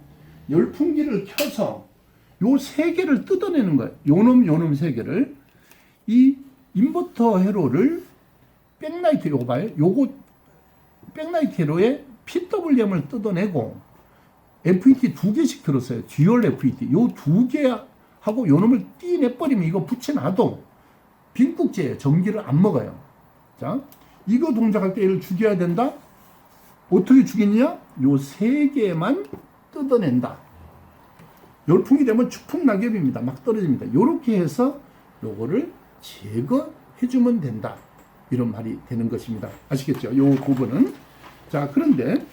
Speaker 1: 열풍기를 켜서 요 3개를 뜯어내는 거예요. 요놈 3개를 이 인버터 회로를 백라이트 요거 봐요. 요거 백라이트 회로에 PWM을 뜯어내고 FET 2개씩 들었어요. 듀얼 FET 요 2개하고 요놈을 떼내버리면 이거 붙여놔도 빈국제예요. 전기를 안 먹어요. 자, 이거 동작할 때 얘를 죽여야 된다. 어떻게 죽이냐? 요 3개만 뜯어낸다. 열풍이 되면 추풍 낙엽입니다. 막 떨어집니다. 요렇게 해서 요거를 제거해주면 된다. 이런 말이 되는 것입니다. 아시겠죠? 요 부분은. 자, 그런데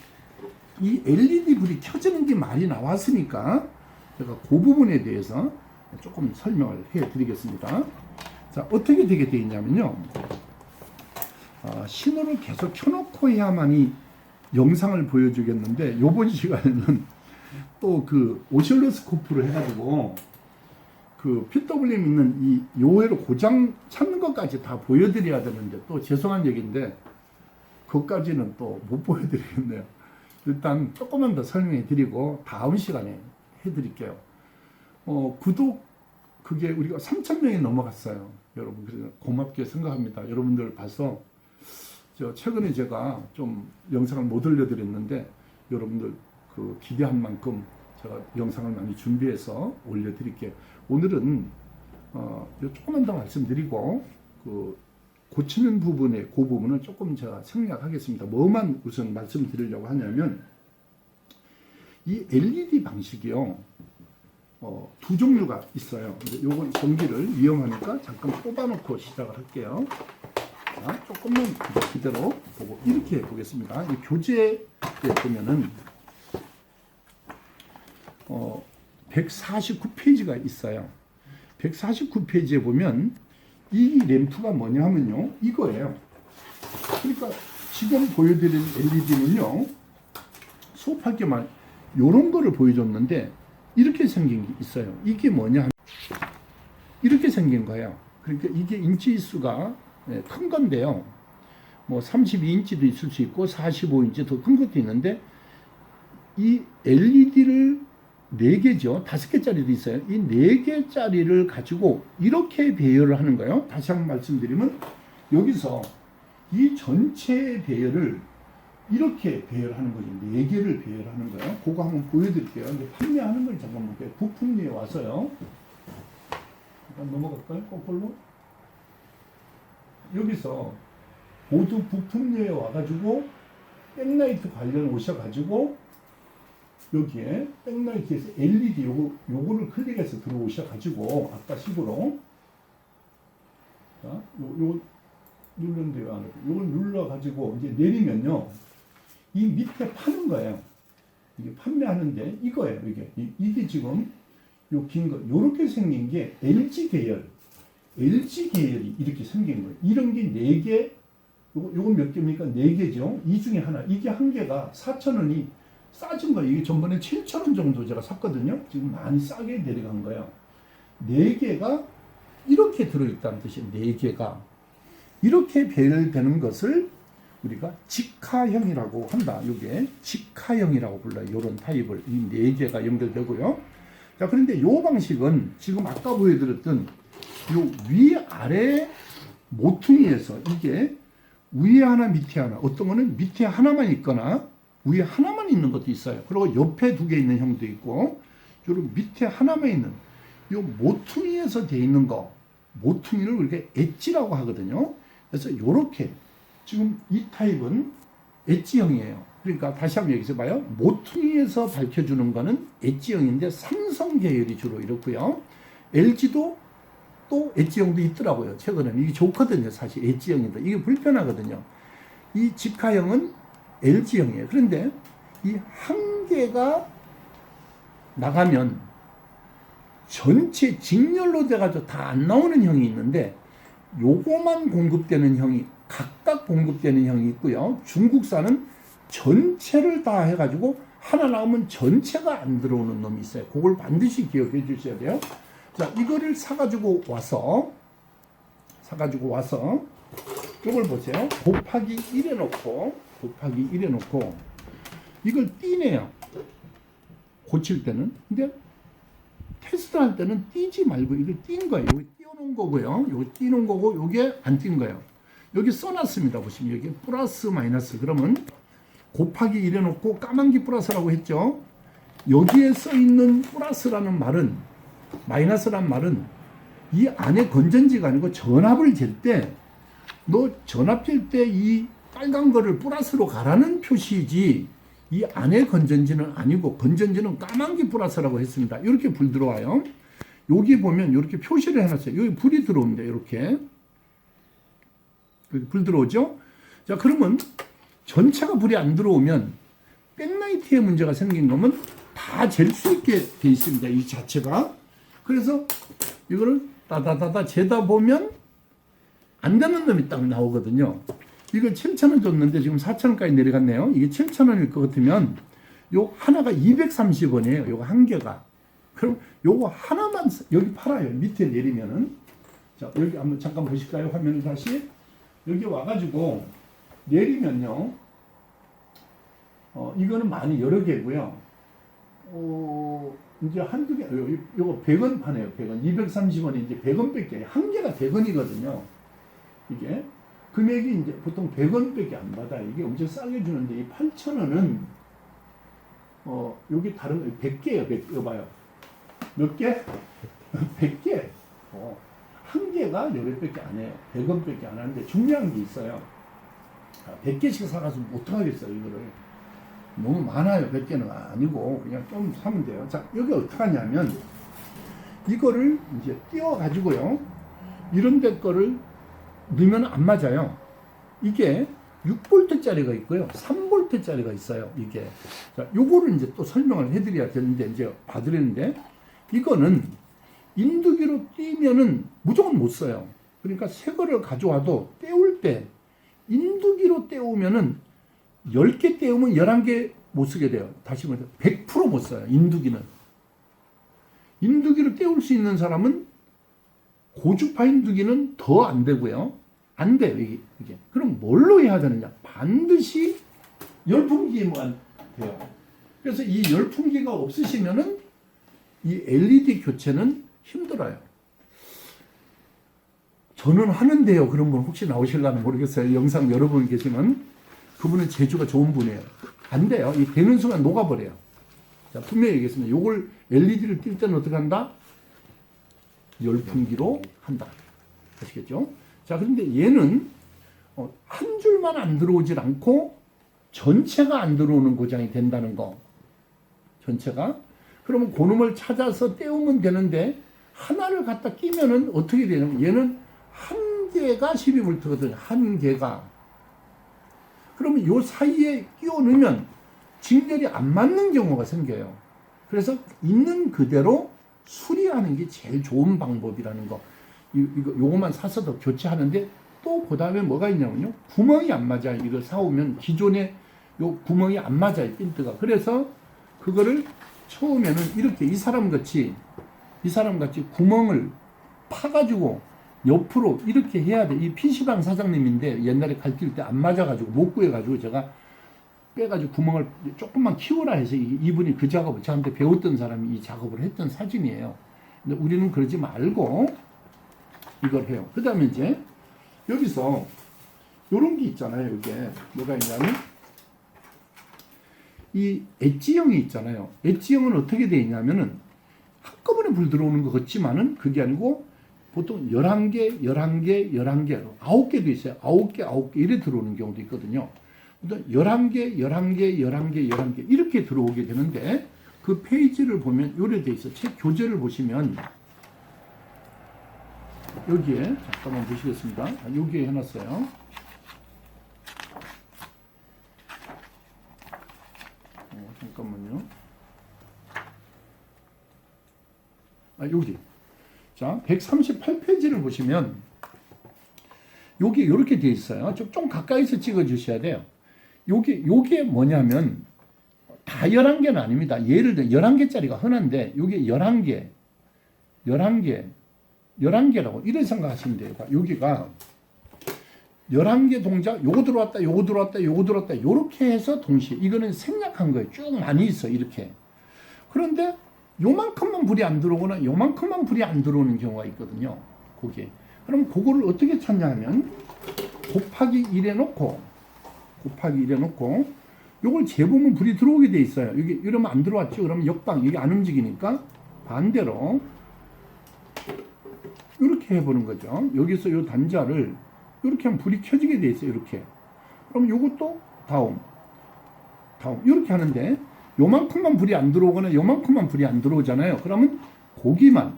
Speaker 1: 이 LED 불이 켜지는 게 말이 나왔으니까 제가 그 부분에 대해서 조금 설명을 해 드리겠습니다. 자, 어떻게 되게 되어 있냐면요. 신호를 계속 켜놓고 해야만이 영상을 보여주겠는데 요번 시간에는 또 그 오실로스코프로 해가지고 그 PWM 있는 이 요회로 고장 찾는 것까지 다 보여드려야 되는데 또 죄송한 얘기인데 그것까지는 또 못 보여드리겠네요. 일단 조금만 더 설명해 드리고 다음 시간에 해드릴게요. 구독 그게 우리가 3,000명이 넘어갔어요. 여러분 그래서 고맙게 생각합니다. 여러분들 봐서 최근에 제가 좀 영상을 못 올려드렸는데 여러분들 그 기대한 만큼 제가 영상을 많이 준비해서 올려드릴게요. 오늘은 조금만 더 말씀드리고 그 고치는 부분에 그 부분은 조금 제가 생략하겠습니다. 뭐만 우선 말씀드리려고 하냐면 이 LED 방식이요. 두 종류가 있어요. 요건 전기를 위험하니까 잠깐 뽑아놓고 시작을 할게요. 자, 조금만 그대로 보고 이렇게 보겠습니다. 이 교재에 보면은 149페이지가 있어요. 149페이지에 보면 이 램프가 뭐냐 하면요. 이거예요. 그러니까 지금 보여드린 LED는요. 수업할 때만 요런 거를 보여줬는데 이렇게 생긴 게 있어요. 이게 뭐냐 하면 이렇게 생긴 거예요. 그러니까 이게 인치 수가 큰 건데요. 뭐 32인치도 있을 수 있고 45인치 더 큰 것도 있는데 이 LED를 4개죠. 5개짜리도 있어요. 이 4개짜리를 가지고 이렇게 배열을 하는 거예요. 다시 한번 말씀드리면 여기서 이 전체 배열을 이렇게 배열하는 거죠. 4개를 배열하는 거예요. 그거 한번 보여드릴게요. 근데 판매하는 걸 잠깐 볼게요. 부품리에 와서요. 잠깐 넘어갈까요? 거꾸로. 여기서 보드 부품리에 와가지고 백라이트 관련 오셔가지고 여기에 백라이트에서 LED 요거를 클릭해서 들어오셔가지고 아까 식으로 자, 요 누르는데 왜 안 해요? 요걸 눌러가지고 이제 내리면요 이 밑에 파는 거예요. 이게 판매하는데 이거예요. 이게 지금 요 긴 거 요렇게 생긴 게 LG 계열이 이렇게 생긴 거예요. 이런 게 4개 요건 몇 개입니까? 4개죠. 이 중에 하나. 이게 한 개가 4,000원이 싸진 거예요. 이게 전번에 7,000원 정도 제가 샀거든요. 지금 많이 싸게 내려간 거예요. 4개가 이렇게 들어있다는 뜻이에요. 4개가. 이렇게 배열되는 것을 우리가 직화형이라고 한다. 이게 직화형이라고 불러요. 이런 타입을. 이 4개가 연결되고요. 자, 그런데 이 방식은 지금 아까 보여드렸던 요 위아래 모퉁이에서 이게 위에 하나 밑에 하나 어떤 거는 밑에 하나만 있거나 위에 하나만 있는 것도 있어요. 그리고 옆에 2개 있는 형도 있고, 요런 밑에 하나만 있는 이 모퉁이에서 되어 있는 거, 모퉁이를 우리가 엣지라고 하거든요. 그래서 이렇게 지금 이 타입은 엣지형이에요. 그러니까 다시 한번 여기서 봐요. 모퉁이에서 밝혀주는 거는 엣지형인데 삼성 계열이 주로 이렇고요. LG도 또 엣지형도 있더라고요. 최근에는 이게 좋거든요. 사실 엣지형인데 이게 불편하거든요. 이 직화형은 LG형이에요. 그런데 이 한 개가 나가면 전체 직렬로 돼가지고 다 안 나오는 형이 있는데 요거만 공급되는 형이 각각 공급되는 형이 있고요. 중국산은 전체를 다 해가지고 하나 나오면 전체가 안 들어오는 놈이 있어요. 그걸 반드시 기억해 주셔야 돼요. 자, 이거를 사가지고 와서 이걸 보세요. 곱하기 1 해놓고 이걸 띄네요. 고칠 때는. 근데 테스트할 때는 띄지 말고 이걸 띈 거예요. 여기 띄워놓은 거고요. 여기 띄는 거고 요게 안 띈 거예요. 여기 써놨습니다. 보시면 여기 플러스 마이너스. 그러면 곱하기 1 해놓고 까만기 플러스라고 했죠. 여기에 써있는 플러스라는 말은 마이너스란 말은 이 안에 건전지가 아니고 전압을 잴 때 너 전압 잴 때 이 빨간 거를 플러스로 가라는 표시이지 이 안에 건전지는 아니고 건전지는 까만기 플러스라고 했습니다. 이렇게 불 들어와요. 여기 보면 이렇게 표시를 해놨어요. 여기 불이 들어옵니다. 이렇게 불 들어오죠. 자, 그러면 전체가 불이 안 들어오면 백라이트에 문제가 생긴 거면 다 잴 수 있게 돼 있습니다. 이 자체가. 그래서 이거를 따다다다 재다 보면 안 되는 놈이 딱 나오거든요. 이거 7,000원 줬는데 지금 4,000원까지 내려갔네요. 이게 7,000원일 것 같으면 요 하나가 230원이에요. 요거 한 개가. 그럼 요거 하나만 여기 팔아요. 밑에 내리면은. 자, 여기 한번 잠깐 보실까요? 화면을 다시. 여기 와가지고 내리면요. 이거는 많이 여러 개고요. 이제 한두 개, 요거 100원 파네요. 100원. 230원이 이제 100원밖에, 한 개가 100원이거든요. 이게. 금액이 이제 보통 100원밖에 안 받아요. 이게 엄청 싸게 주는데, 이 8,000원은, 여기 다른, 100개예요. 100개. 이거 봐요. 몇 개? 100개. 한 개가 요래밖에 안 해요. 100원밖에 안 하는데 중요한 게 있어요. 100개씩 사가서 어떡하겠어요, 이거를. 너무 많아요. 100개는 아니고 그냥 좀 사면 돼요. 자, 여기 어떻게 하냐면 이거를 이제 띄워가지고요. 이런 데 거를 넣으면 안 맞아요. 이게 6V짜리가 있고요. 3V짜리가 있어요. 이게. 자, 요거를 이제 또 설명을 해드려야 되는데, 이제 봐드리는데, 이거는 인두기로 띄면은 무조건 못 써요. 그러니까 새 거를 가져와도 떼울 때, 인두기로 떼우면은 10개 떼우면 11개 못 쓰게 돼요. 다시 말해서 100% 못 써요. 인두기는. 인두기로 떼울 수 있는 사람은 고주파 인두기는 더 안 되고요. 안 돼요. 이게. 그럼 뭘로 해야 되느냐? 반드시 열풍기만 돼요. 그래서 이 열풍기가 없으시면은 이 LED 교체는 힘들어요. 저는 하는데요. 그런 분 혹시 나오실려나 모르겠어요. 영상 여러 분 계시면 그분은 재주가 좋은 분이에요. 안 돼요. 이 되는 순간 녹아버려요. 자, 분명히 얘기했습니다. 요걸 LED를 띌 때는 어떻게 한다? 열풍기로 한다. 아시겠죠? 자, 그런데 얘는 한 줄만 안 들어오질 않고 전체가 안 들어오는 고장이 된다는 거. 전체가. 그러면 그놈을 찾아서 떼우면 되는데 하나를 갖다 끼면은 어떻게 되냐면 얘는 한 개가 12V거든요. 한 개가. 그러면 요 사이에 끼워 넣으면 직렬이 안 맞는 경우가 생겨요. 그래서 있는 그대로 수리하는 게 제일 좋은 방법이라는 거. 요거만 사서도 교체하는데 또 그 다음에 뭐가 있냐면요. 구멍이 안 맞아요. 이걸 사오면 기존에 요 구멍이 안 맞아요. 핀트가. 그래서 그거를 처음에는 이렇게 이 사람 같이 구멍을 파가지고 옆으로 이렇게 해야 돼. 이 PC방 사장님인데 옛날에 가르칠 때 안 맞아가지고 못 구해가지고 제가 빼가지고 구멍을 조금만 키우라 해서 이분이 그 작업을 저한테 배웠던 사람이 이 작업을 했던 사진이에요. 근데 우리는 그러지 말고 이걸 해요. 그 다음에 이제 여기서 요런 게 있잖아요. 이게 뭐가 있냐면 이 엣지형이 있잖아요. 엣지형은 어떻게 되어 있냐면은 한꺼번에 불 들어오는 것 같지만은 그게 아니고 보통 11개, 11개, 11개, 9개도 있어요. 9개, 9개 이래 들어오는 경우도 있거든요. 11개, 11개, 11개, 11개 이렇게 들어오게 되는데 그 페이지를 보면 요래 돼 있어. 책 교재를 보시면 여기에 잠깐만 보시겠습니다. 여기에 해놨어요. 잠깐만요. 여기. 자, 138페이지를 보시면 여기 이렇게 되어 있어요. 좀 가까이서 찍어 주셔야 돼요. 요게 뭐냐면 다 11개는 아닙니다. 예를 들어 11개짜리가 흔한데 요게 11개, 11개, 11개라고 이런 생각하시면 돼요. 여기가 11개 동작, 요거 들어왔다, 요거 들어왔다, 요거 들어왔다, 요렇게 해서 동시에 이거는 생략한 거예요. 쭉 많이 있어, 이렇게. 그런데 요만큼만 불이 안 들어오거나 요만큼만 불이 안 들어오는 경우가 있거든요. 거기에. 그럼 그거를 어떻게 찾냐 하면 곱하기 1 해놓고 요걸 재보면 불이 들어오게 돼 있어요. 여기 이러면 안 들어왔죠. 그러면 역방, 이게 안 움직이니까 반대로 이렇게 해보는 거죠. 여기서 요 단자를 이렇게 하면 불이 켜지게 돼 있어요. 이렇게. 그럼 요것도 다음 이렇게 하는데 요만큼만 불이 안 들어오거나 요만큼만 불이 안 들어오잖아요. 그러면 고기만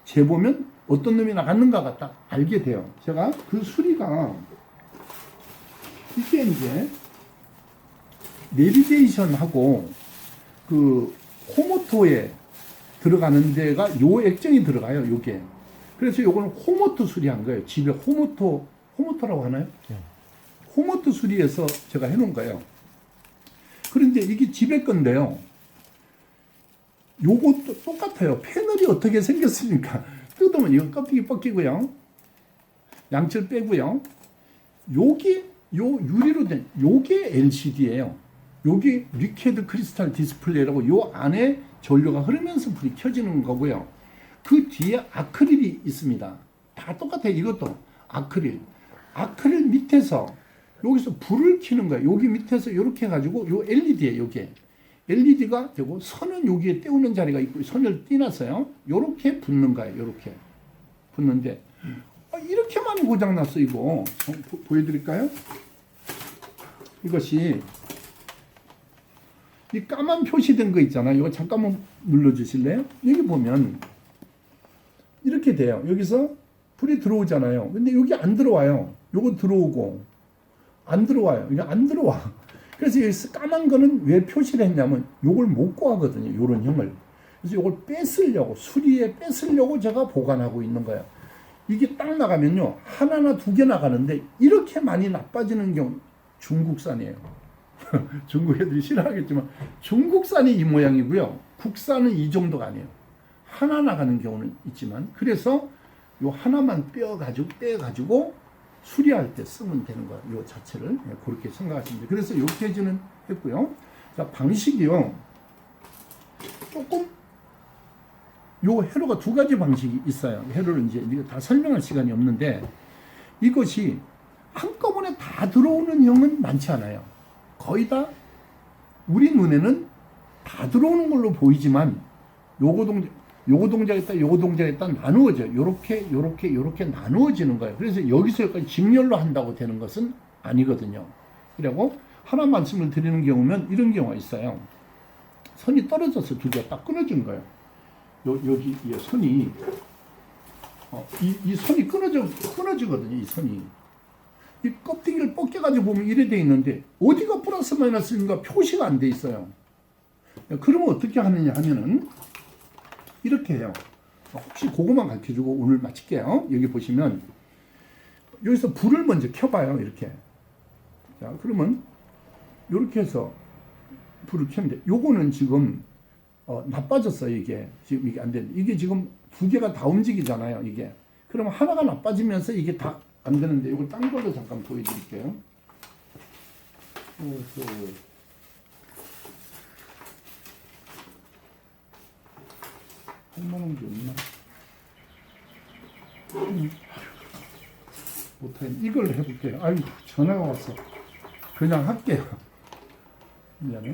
Speaker 1: 재보면 어떤 놈이 나갔는가가 딱 알게 돼요. 제가 그 수리가 이게 이제 내비게이션하고 그 호모토에 들어가는 데가 요 액정이 들어가요. 요게. 그래서 요거는 호모토 수리한 거예요. 집에 호모토라고 하나요? 네. 호모토 수리해서 제가 해놓은 거예요. 그런데 이게 집에 건데요. 요것도 똑같아요. 패널이 어떻게 생겼습니까? 뜯으면 이거 껍데기 벗기고요. 양철 빼고요. 요게 요 유리로 된 요게 LCD예요. 여기 리퀴드 크리스탈 디스플레이라고 요 안에 전류가 흐르면서 불이 켜지는 거고요. 그 뒤에 아크릴이 있습니다. 다 똑같아요. 이것도 아크릴 밑에서 여기서 불을 켜는 거예요. 여기 밑에서 이렇게 해가지고 요 LED에 요게 LED가 되고 선은 여기에 떼우는 자리가 있고 선을 띄놨어요. 요렇게 붙는 거예요. 요렇게 붙는데 이렇게 많이 고장났어. 이거 보여드릴까요? 이것이 이 까만 표시된 거 있잖아요. 이거 잠깐만 눌러주실래요? 여기 보면 이렇게 돼요. 여기서 불이 들어오잖아요. 근데 여기 안 들어와요. 요거 들어오고 안 들어와요. 이게 안 들어와. 그래서 여기서 까만 거는 왜 표시를 했냐면 요걸 못 구하거든요. 요런 형을. 그래서 요걸 뺏으려고 수리에 뺏으려고 제가 보관하고 있는 거예요. 이게 딱 나가면요. 하나나 두 개 나가는데 이렇게 많이 나빠지는 경우 중국산이에요. 중국 애들이 싫어하겠지만 중국산이 이 모양이고요. 국산은 이 정도가 아니에요. 하나 나가는 경우는 있지만 그래서 요 하나만 빼가지고 수리할 때 쓰면 되는 거예요. 요 자체를 그렇게 생각하시면 돼요. 그래서 요 페이지는 했고요. 자, 방식이요. 조금 요 회로가 두 가지 방식이 있어요. 회로를 이제 다 설명할 시간이 없는데 이것이 한꺼번에 다 들어오는 형은 많지 않아요. 거의 다 우리 눈에는 다 들어오는 걸로 보이지만 요거 동작했다 나누어져요. 요렇게 나누어지는 거예요. 그래서 여기서 여기까지 직렬로 한다고 되는 것은 아니거든요. 그리고 하나 말씀을 드리는 경우면 이런 경우가 있어요. 선이 떨어져서 두 개가 딱 끊어진 거예요. 여기 선이 이 선이 끊어지거든요. 이 선이. 이 껍데기를 벗겨가지고 보면 이래 돼 있는데 어디가 플러스 마이너스인가 표시가 안 돼 있어요. 그러면 어떻게 하느냐 하면은 이렇게 해요. 혹시 그거만 가르쳐주고 오늘 마칠게요. 여기 보시면 여기서 불을 먼저 켜봐요. 이렇게. 자, 그러면 이렇게 해서 불을 켰는데 요거는 지금 나빠졌어요. 이게 지금 이게 안 되는. 이게 지금 두 개가 다 움직이잖아요. 이게. 그러면 하나가 나빠지면서 이게 다 안 되는데 이걸 딴 걸로 잠깐 보여드릴게요. 할만한 게 없나? 못하겠네. 이걸 해볼게요. 아유, 전화가 왔어. 그냥 할게요. 미안해.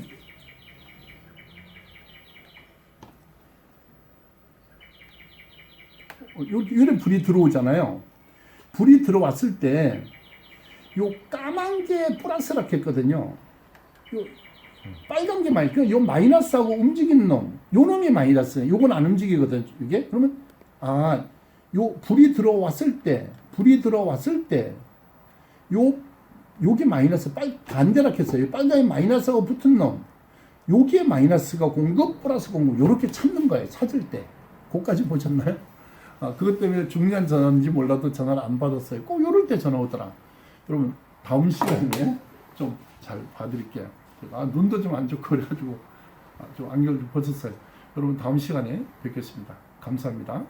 Speaker 1: 요래 불이 들어오잖아요. 불이 들어왔을 때 요 까만 게 플러스라고 했거든요. 요 빨간 게 마이너스, 요 마이너스하고 움직이는 놈, 요 놈이 마이너스예요. 요건 안 움직이거든, 이게. 그러면, 요 불이 들어왔을 때, 요게 마이너스, 반대라 했어요. 빨간이 마이너스하고 붙은 놈, 요게 마이너스가 공급, 플러스 공급, 요렇게 찾는 거예요, 찾을 때. 그거까지 보셨나요? 그것 때문에 중요한 전화인지 몰라도 전화를 안 받았어요. 꼭 요럴 때 전화 오더라. 여러분, 다음 시간에 좀 잘 봐드릴게요. 눈도 좀 안 좋고 그래가지고 좀 안경을 좀 벗었어요. 여러분 다음 시간에 뵙겠습니다. 감사합니다.